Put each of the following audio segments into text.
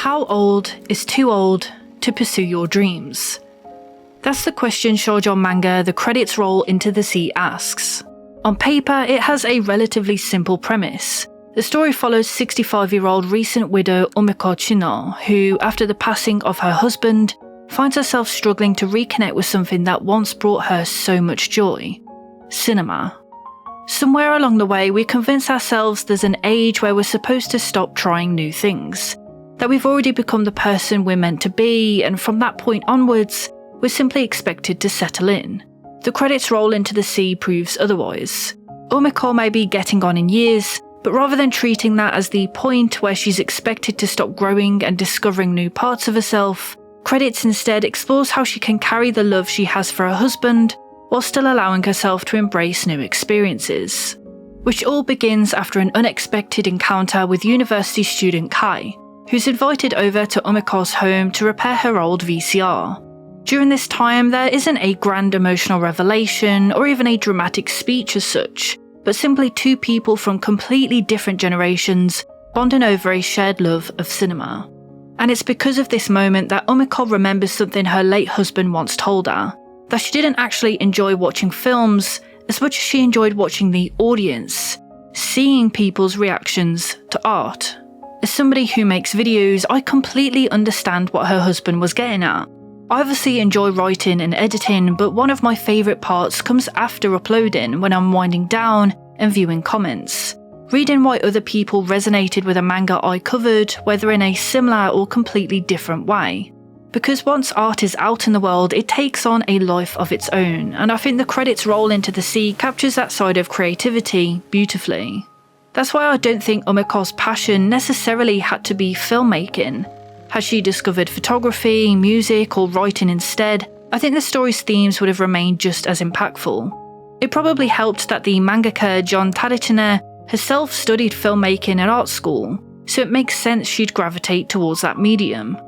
How old is too old to pursue your dreams? That's the question shoujo manga The Credits Roll Into the Sea asks. On paper, it has a relatively simple premise. The story follows 65-year-old recent widow Umeko Chino, who, after the passing of her husband, finds herself struggling to reconnect with something that once brought her so much joy: cinema. Somewhere along the way, we convince ourselves there's an age where we're supposed to stop trying new things, that we've already become the person we're meant to be, and from that point onwards, we're simply expected to settle in. The Credits Roll Into the Sea proves otherwise. Umeko may be getting on in years, but rather than treating that as the point where she's expected to stop growing and discovering new parts of herself, Credits instead explores how she can carry the love she has for her husband while still allowing herself to embrace new experiences. Which all begins after an unexpected encounter with university student Kai, who's invited over to Umeko's home to repair her old VCR. During this time, there isn't a grand emotional revelation or even a dramatic speech as such, but simply two people from completely different generations bonding over a shared love of cinema. And it's because of this moment that Umeko remembers something her late husband once told her, that she didn't actually enjoy watching films as much as she enjoyed watching the audience, seeing people's reactions to art. As somebody who makes videos, I completely understand what her husband was getting at. I obviously enjoy writing and editing, but one of my favourite parts comes after uploading, when I'm winding down and viewing comments. Reading why other people resonated with a manga I covered, whether in a similar or completely different way. Because once art is out in the world, it takes on a life of its own, and I think The Credits Roll Into the Sea captures that side of creativity beautifully. That's why I don't think Umeko's passion necessarily had to be filmmaking. Had she discovered photography, music, or writing instead, I think the story's themes would have remained just as impactful. It probably helped that the mangaka John Tadachine herself studied filmmaking at art school, so it makes sense she'd gravitate towards that medium.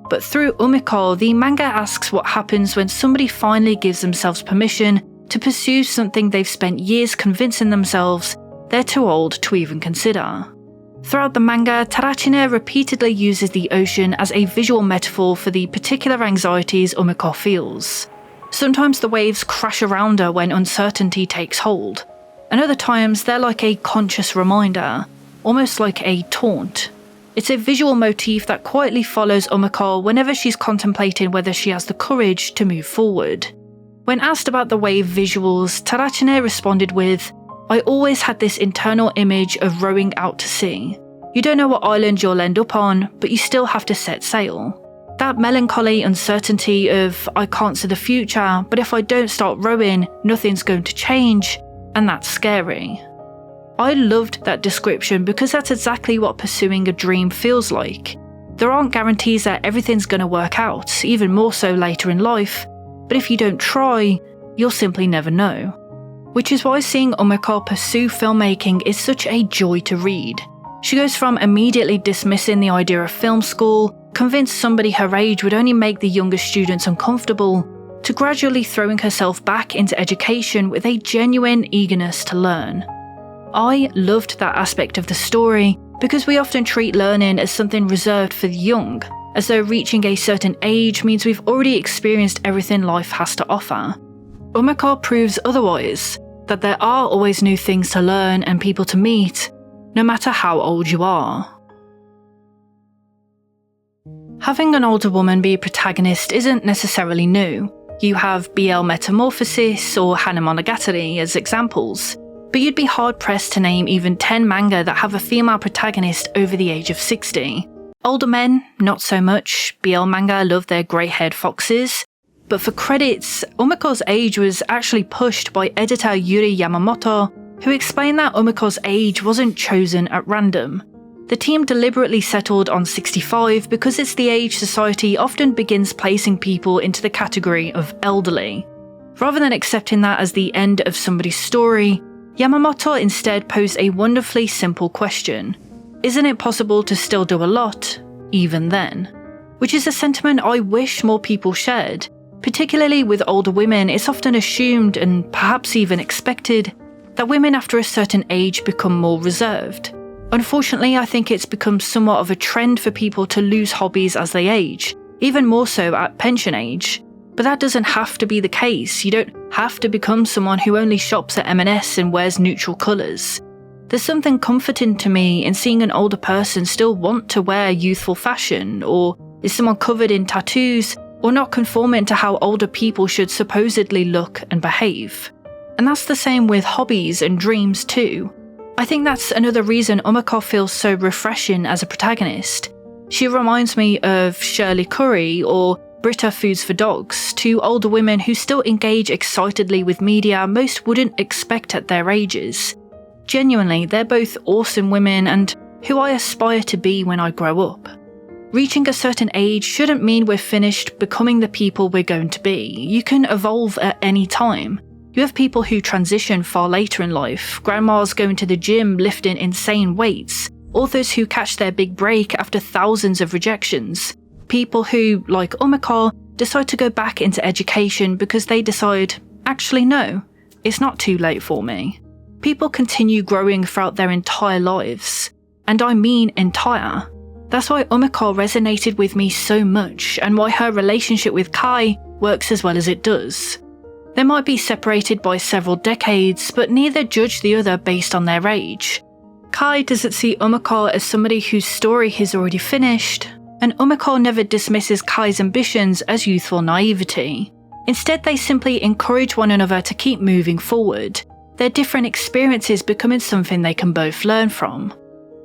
But through Umeko, the manga asks what happens when somebody finally gives themselves permission to pursue something they've spent years convincing themselves they're too old to even consider. Throughout the manga, Tadachine repeatedly uses the ocean as a visual metaphor for the particular anxieties Umeko feels. Sometimes the waves crash around her when uncertainty takes hold, and other times they're like a conscious reminder, almost like a taunt. It's a visual motif that quietly follows Umeko whenever she's contemplating whether she has the courage to move forward. When asked about the wave visuals, Tadachine responded with, "I always had this internal image of rowing out to sea. You don't know what island you'll end up on, but you still have to set sail. That melancholy uncertainty of, I can't see the future, but if I don't start rowing, nothing's going to change, and that's scary." I loved that description because that's exactly what pursuing a dream feels like. There aren't guarantees that everything's going to work out, even more so later in life, but if you don't try, you'll simply never know. Which is why seeing Umeko pursue filmmaking is such a joy to read. She goes from immediately dismissing the idea of film school, convinced somebody her age would only make the younger students uncomfortable, to gradually throwing herself back into education with a genuine eagerness to learn. I loved that aspect of the story because we often treat learning as something reserved for the young, as though reaching a certain age means we've already experienced everything life has to offer. Umeko proves otherwise, that there are always new things to learn and people to meet, no matter how old you are. Having an older woman be a protagonist isn't necessarily new. You have BL Metamorphosis or Hana Monogatari as examples, but you'd be hard-pressed to name even 10 manga that have a female protagonist over the age of 60. Older men, not so much. BL manga love their grey-haired foxes. But for Credits, Umeko's age was actually pushed by editor Yuri Yamamoto, who explained that Umeko's age wasn't chosen at random. The team deliberately settled on 65 because it's the age society often begins placing people into the category of elderly. Rather than accepting that as the end of somebody's story, Yamamoto instead posed a wonderfully simple question: isn't it possible to still do a lot, even then? Which is a sentiment I wish more people shared. Particularly with older women, it's often assumed, and perhaps even expected, that women after a certain age become more reserved. Unfortunately, I think it's become somewhat of a trend for people to lose hobbies as they age, even more so at pension age. But that doesn't have to be the case. You don't have to become someone who only shops at M&S and wears neutral colours. There's something comforting to me in seeing an older person still want to wear youthful fashion, or is someone covered in tattoos, or not conforming to how older people should supposedly look and behave. And that's the same with hobbies and dreams too. I think that's another reason Umiko feels so refreshing as a protagonist. She reminds me of Shirley Curry or Britta Foods for Dogs, two older women who still engage excitedly with media most wouldn't expect at their ages. Genuinely, they're both awesome women and who I aspire to be when I grow up. Reaching a certain age shouldn't mean we're finished becoming the people we're going to be. You can evolve at any time. You have people who transition far later in life, grandmas going to the gym lifting insane weights, authors who catch their big break after thousands of rejections, people who, like Umiko, decide to go back into education because they decide, actually no, it's not too late for me. People continue growing throughout their entire lives, and I mean entire. That's why Umiko resonated with me so much, and why her relationship with Kai works as well as it does. They might be separated by several decades, but neither judge the other based on their age. Kai doesn't see Umiko as somebody whose story he's already finished, and Umiko never dismisses Kai's ambitions as youthful naivety. Instead, they simply encourage one another to keep moving forward, their different experiences becoming something they can both learn from.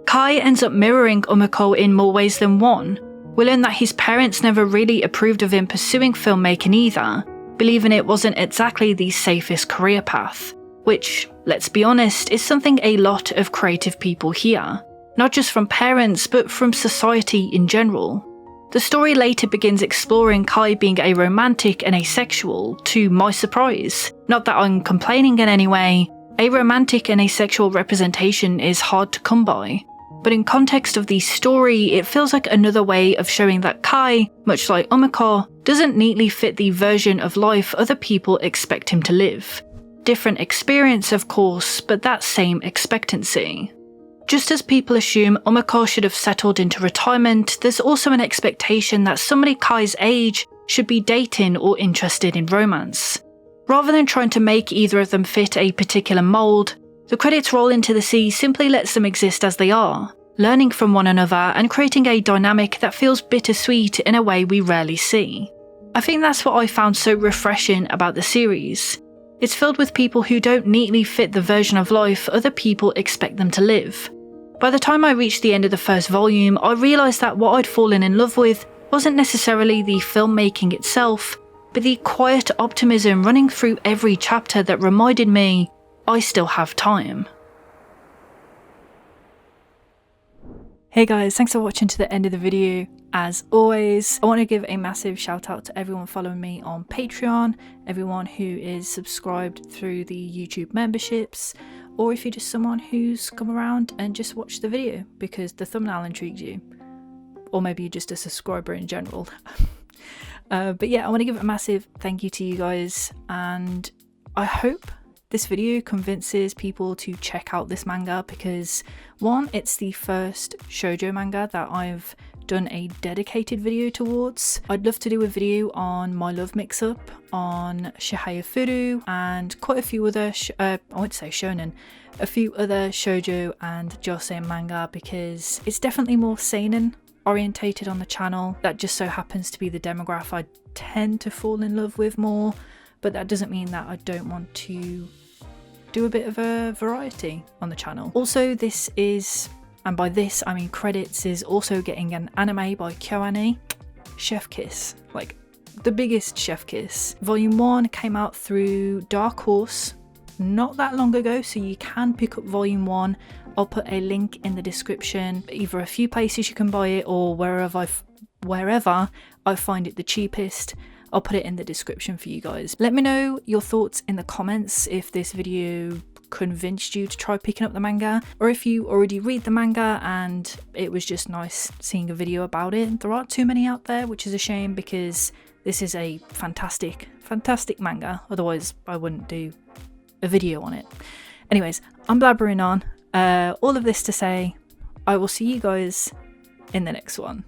Kai ends up mirroring Umiko in more ways than one. We learn that his parents never really approved of him pursuing filmmaking either, believing it wasn't exactly the safest career path, which, let's be honest, is something a lot of creative people hear, not just from parents but from society in general. The story later begins exploring Kai being a romantic and asexual, to my surprise. Not that I'm complaining in any way, a romantic and asexual representation is hard to come by. But in context of the story, it feels like another way of showing that Kai, much like Umiko, doesn't neatly fit the version of life other people expect him to live. Different experience, of course, but that same expectancy. Just as people assume Umiko should have settled into retirement, there's also an expectation that somebody Kai's age should be dating or interested in romance. Rather than trying to make either of them fit a particular mould, the credits roll into the sea simply lets them exist as they are, learning from one another and creating a dynamic that feels bittersweet in a way we rarely see. I think that's what I found so refreshing about the series. It's filled with people who don't neatly fit the version of life other people expect them to live. By the time I reached the end of the first volume, I realised that what I'd fallen in love with wasn't necessarily the filmmaking itself, but the quiet optimism running through every chapter that reminded me I still have time. Hey guys, thanks for watching to the end of the video. As always, I want to give a massive shout out to everyone following me on Patreon, everyone who is subscribed through the YouTube memberships, or if you're just someone who's come around and just watched the video because the thumbnail intrigued you, or maybe you're just a subscriber in general. But yeah, I want to give a massive thank you to you guys, and I hope this video convinces people to check out this manga because, one, it's the first shoujo manga that I've done a dedicated video towards. I'd love to do a video on My Love Mix-Up, on Shihaya Furu, and quite a few other, I wouldn't say shonen, a few other shoujo and josei manga because it's definitely more seinen orientated on the channel. That just so happens to be the demographic I tend to fall in love with more, but that doesn't mean that I don't want to do a bit of a variety on the channel. Also, this is, and by this I mean credits, is also getting an anime by KyoAni, Chef Kiss, like the biggest Chef Kiss. Volume 1 came out through Dark Horse not that long ago, so you can pick up Volume 1. I'll put a link in the description, either a few places you can buy it or wherever I find it the cheapest. I'll put it in the description for you guys. Let me know your thoughts in the comments if this video convinced you to try picking up the manga, or if you already read the manga and it was just nice seeing a video about it. There aren't too many out there, which is a shame because this is a fantastic manga, otherwise I wouldn't do a video on it. Anyways, I'm blabbering on. All of this to say, I will see you guys in the next one.